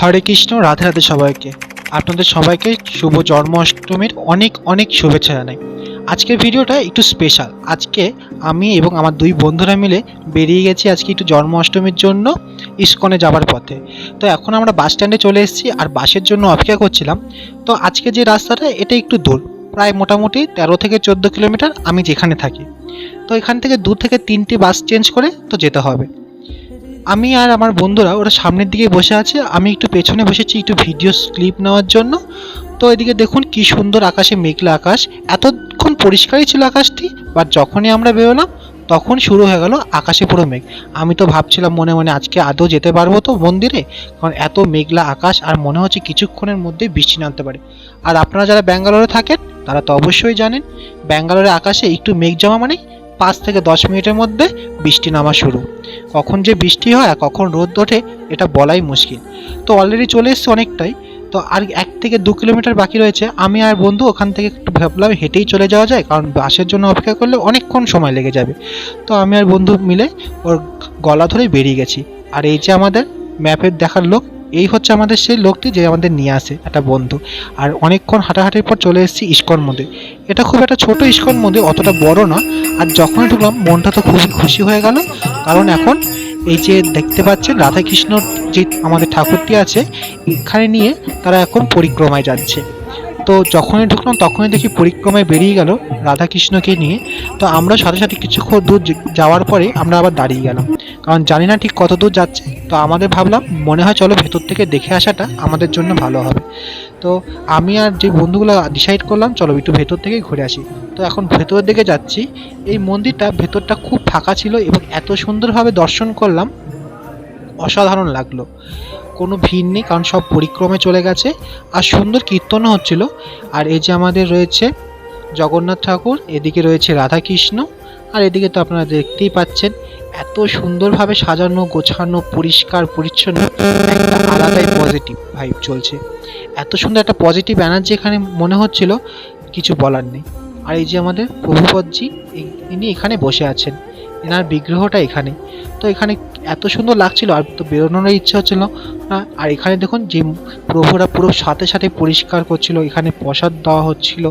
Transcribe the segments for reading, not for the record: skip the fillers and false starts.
হরে কৃষ্ণ, রাধে রাধে সবাইকে। আপনাদের সবাইকে শুভ জন্মাষ্টমীর অনেক অনেক শুভেচ্ছা জানাই। আজকের ভিডিওটা একটু স্পেশাল। আজকে আমি এবং আমার দুই বন্ধুরা মিলে বেরিয়ে গেছি আজকে একটু জন্মাষ্টমীর জন্য ইস্কনে যাবার পথে। তো এখন আমরা বাস স্ট্যান্ডে চলে এসেছি আর বাসের জন্য অপেক্ষা করছিলাম। তো আজকে যে রাস্তাটা এটা একটু দূর, প্রায় মোটামুটি 13 থেকে 14 কিলোমিটার আমি যেখানে থাকি। তো এখান থেকে 2 থেকে 3টি বাস চেঞ্জ করে তো যেতে হবে। আমি আর আমার বন্ধুরা ওরা সামনের দিকে বসে আছে, আমি একটু পেছনে বসেছি একটু ভিডিও ক্লিপ নেওয়ার জন্য। তো এদিকে দেখুন কি সুন্দর আকাশে মেঘলা আকাশ, এতক্ষণ পরিষ্কারই ছিল আকাশটি, বাট যখনই আমরা বেরোলাম তখন শুরু হয়ে গেল আকাশে পুরো মেঘ। আমি তো ভাবছিলাম মনে মনে আজকে আদৌ যেতে পারবো তো মন্দিরে, কারণ এত মেঘলা আকাশ আর মনে হচ্ছে কিছুক্ষণের মধ্যে বৃষ্টি নামতে পারে। আর আপনারা যারা ব্যাঙ্গালোরে থাকেন তারা তো অবশ্যই জানেন ব্যাঙ্গালোরে আকাশে একটু মেঘ জমা মানে 5 থেকে 10 মিনিটের মধ্যে বৃষ্টি নামা শুরু। কখন যে বৃষ্টি হয় আর কখন রোদ ওঠে এটা বলাই মুশকিল। তো অলরেডি চলে এসছে অনেকটাই, তো আর 1 থেকে 2 কিলোমিটার বাকি রয়েছে। আমি আর বন্ধু ওখান থেকে একটু ভাবলাম হেঁটেই চলে যাওয়া যায়, কারণ বাসের জন্য অপেক্ষা করলে অনেকক্ষণ সময় লেগে যাবে। তো আমি আর বন্ধু মিলে ওর গলা ধরে বেরিয়ে গেছি। আর এই যে আমাদের ম্যাপের দেখার লোক, এই হচ্ছে আমাদের সেই লোকটি যে আমাদের নিয়ে আসে, একটা বন্ধু। আর অনেকক্ষণ হাঁটাহাঁটির পর চলে এসেছি ইস্কন মন্দির। এটা খুব একটা ছোট ইস্কন মন্দির, অতটা বড় না। আর যখনই ঢুকলাম মনটা তো খুবই খুশি হয়ে গেল, কারণ এখন এই যে দেখতে পাচ্ছেন রাধাকৃষ্ণ যে আমাদের ঠাকুরটি আছে এখানে নিয়ে তারা এখন পরিক্রমায় যাচ্ছে। তো যখনই ঢুকলাম তখনই দেখি পরিক্রমায় বেরিয়ে গেল রাধাকৃষ্ণকে নিয়ে। তো আমরা সাথে সাথে কিছুক্ষণ দূর যাওয়ার পরে আমরা আবার দাঁড়িয়ে গেলাম, কারণ জানি না ঠিক কত দূর যাচ্ছে। তো আমাদের ভাবলাম মনে হয় চলো ভেতর থেকে দেখে আসাটা আমাদের জন্য ভালো হবে। তো আমি আর যে বন্ধুগুলো ডিসাইড করলাম চলো একটু ভেতর থেকেই ঘুরে আসি। তো এখন ভেতরের দিকে যাচ্ছি। এই মন্দিরটা ভেতরটা খুব ফাঁকা ছিল এবং এত সুন্দরভাবে দর্শন করলাম, অসাধারণ লাগলো। কোনো ভিড় নেই, কারণ সব পরিক্রমে চলে গেছে আর সুন্দর কীর্তনও হচ্ছিল। আর এই যে আমাদের রয়েছে জগন্নাথ ঠাকুর, এদিকে রয়েছে রাধাকৃষ্ণ, আর এদিকে তো আপনারা দেখতেই পাচ্ছেন এত সুন্দরভাবে সাজানো গোছানো পরিষ্কার পরিচ্ছন্ন, একটা আলাদাই পজিটিভ ভাইব চলছে। এত সুন্দর একটা পজিটিভ এনার্জি এখানে মনে হচ্ছিল, কিছু বলার নেই। আর এই যে আমাদের প্রভুপদজি, ইনি এখানে বসে আছেন, এনার বিগ্রহটা এখানে। তো এখানে এত সুন্দর লাগছিল আর তো বেরোনোর ইচ্ছা হচ্ছিল না। আর এখানে দেখুন যে প্রভুরা পুরো সাথে সাথে পরিষ্কার করছিল, এখানে প্রসাদ দেওয়া হচ্ছিল,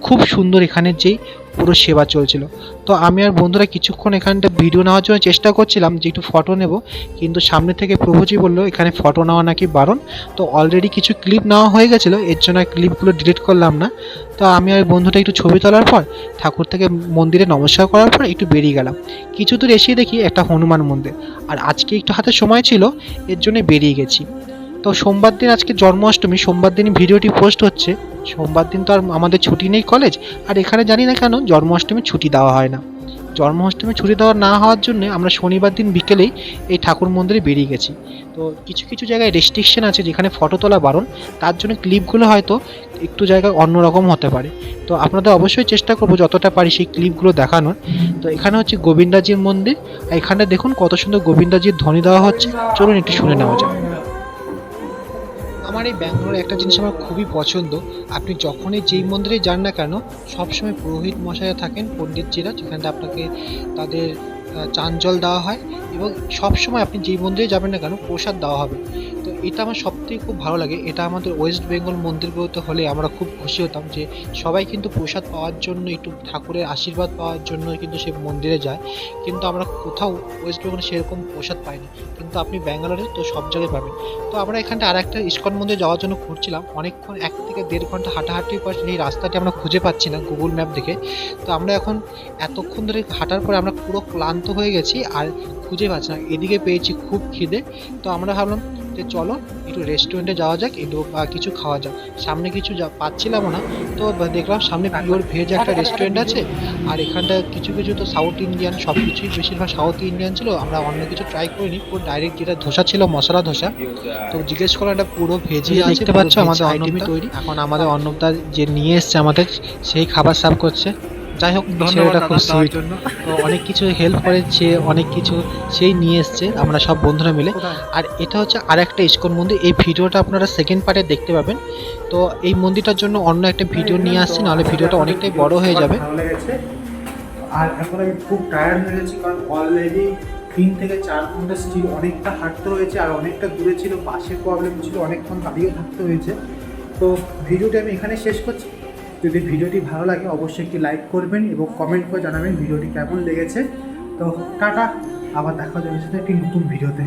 খুব সুন্দর এখানে যেই পুরো সেবা চলছিল। তো আমি আর বন্ধুরা কিছুক্ষণ এখানটা ভিডিও নেওয়ার জন্য চেষ্টা করছিলাম যে একটু ফটো নেব, কিন্তু সামনে থেকে প্রভুজি বললো এখানে ফটো নেওয়া নাকি বারণ। তো অলরেডি কিছু ক্লিপ নেওয়া হয়ে গেছিলো, এর জন্য ক্লিপগুলো ডিলিট করলাম না। তো আমি আর বন্ধুটা একটু ছবি তোলার পর ঠাকুর থেকে মন্দিরে নমস্কার করার পর একটু বেরিয়ে গেলাম। কিছু দূর এসে দেখি একটা হনুমান মন্দির, আর আজকে একটু হাতে সময় ছিল এর জন্য বেরিয়ে গেছি। তো সোমবার দিন আজকে জন্মাষ্টমী, সোমবার দিনই ভিডিওটি পোস্ট হচ্ছে। সোমবার দিন তো আর আমাদের ছুটি নেই কলেজ, আর এখানে জানি না কেন জন্মাষ্টমী ছুটি দেওয়া হয় না। জন্মাষ্টমী ছুটি দেওয়া না হওয়ার জন্য আমরা শনিবার দিন বিকেলেই এই ঠাকুর মন্দিরে বেরিয়ে গেছি। তো কিছু কিছু জায়গায় রেস্ট্রিকশন আছে যেখানে ফটো তোলা বারণ, তার জন্য ক্লিপগুলো হয়তো একটু জায়গায় অন্যরকম হতে পারে। তো আপনাদের অবশ্যই চেষ্টা করবো যতটা পারি সেই ক্লিপগুলো দেখানোর। তো এখানে হচ্ছে গোবিন্দাজির মন্দির, আর এখানে দেখুন কত সুন্দর গোবিন্দাজির ধ্বনি দেওয়া হচ্ছে, চলুন একটু শুনে নেওয়া যাক। আমার এই ব্যাঙ্গালোরে একটা জিনিস আমার খুবই পছন্দ, আপনি যখনই যেই মন্দিরে যান না কেন সবসময় পুরোহিত মশাইরা থাকেন, পণ্ডিতজিরা, যেখানে আপনাকে তাদের চান জল দেওয়া হয় এবং সবসময় আপনি যেই মন্দিরে যাবেন না কেন প্রসাদ দেওয়া হবে। তো এটা আমার সবথেকে খুব ভালো লাগে। এটা আমাদের ওয়েস্ট বেঙ্গল মন্দিরগুলোতে হলে আমরা খুব খুশি হতাম যে সবাই কিন্তু প্রসাদ পাওয়ার জন্য, একটু ঠাকুরের আশীর্বাদ পাওয়ার জন্য কিন্তু সে মন্দিরে যায়। কিন্তু আমরা কোথাও ওয়েস্ট বেঙ্গলে সেরকম প্রসাদ পাইনি, কিন্তু আপনি ব্যাঙ্গালোরে তো সব জায়গায় পাবেন। তো আমরা এখানটা আর একটা ইস্কন মন্দিরে যাওয়ার জন্য ঘুরছিলাম, অনেকক্ষণ 1 থেকে 1.5 ঘন্টা হাঁটাহাঁটির পর এই রাস্তাটি আমরা খুঁজে পাচ্ছি না গুগল ম্যাপ দেখে। তো আমরা এখন এতক্ষণ ধরে হাঁটার পরে আমরা পুরো ক্লান্ত হয়ে গেছি আর খুঁজে পাচ্ছি না। এদিকে পেয়েছি খুব খিদে, তো আমরা ভাবলাম যে চলো একটু রেস্টুরেন্টে যাওয়া যাক, একটু কিছু খাওয়া যাক। সামনে কিছু পাচ্ছিলাম না, তো দেখলাম সামনে পিওর ভেজ একটা রেস্টুরেন্ট আছে। আর এখানটা কিছু কিছু তো সাউথ ইন্ডিয়ান, সব কিছুই বেশিরভাগ সাউথ ইন্ডিয়ান ছিল। আমরা অন্য কিছু ট্রাই করিনি, পুরো ডাইরেক্ট যেটা ধোসা ছিল মশলা ধোসা। তো জিজ্ঞেস করলাম এটা পুরো ভেজই আছে, দেখতে পাচ্ছ আমাদের আইটেমই তৈরি। এখন আমাদের অর্ণবদা যে নিয়ে এসছে আমাদের সেই খাবার সার্ভ করছে। যাই হোক, ছেলেটা খুব সুইট, তো অনেক কিছু হেল্প করেছে, অনেক কিছু সেই নিয়ে এসছে আমরা সব বন্ধুরা মিলে। আর এটা হচ্ছে আর একটা ইস্কন মন্দির, এই ভিডিওটা আপনারা সেকেন্ড পার্টে দেখতে পাবেন। তো এই মন্দিরটার জন্য অন্য একটা ভিডিও নিয়ে আসছি, নাহলে ভিডিওটা অনেকটাই বড় হয়ে যাবে। আর এখন আমি খুব টায়ার্ড হয়ে গেছি, কারণ অলরেডি 3 থেকে 4 ঘন্টা স্টিল অনেকটা হাঁটতে হয়েছে, আর অনেকটা দূরে ছিল, বাসের প্রবলেম ছিল, অনেকক্ষণ দাঁড়িয়ে থাকতে হয়েছে। তো ভিডিওটি আমি এখানে শেষ করছি। যদি ভিডিওটি ভালো লাগে অবশ্যই একটি লাইক করবেন এবং কমেন্ট করে জানাবেন ভিডিওটি কেমন লেগেছে। তো টাটা, আবার দেখা যাবে সাথে একটি নতুন ভিডিওতে।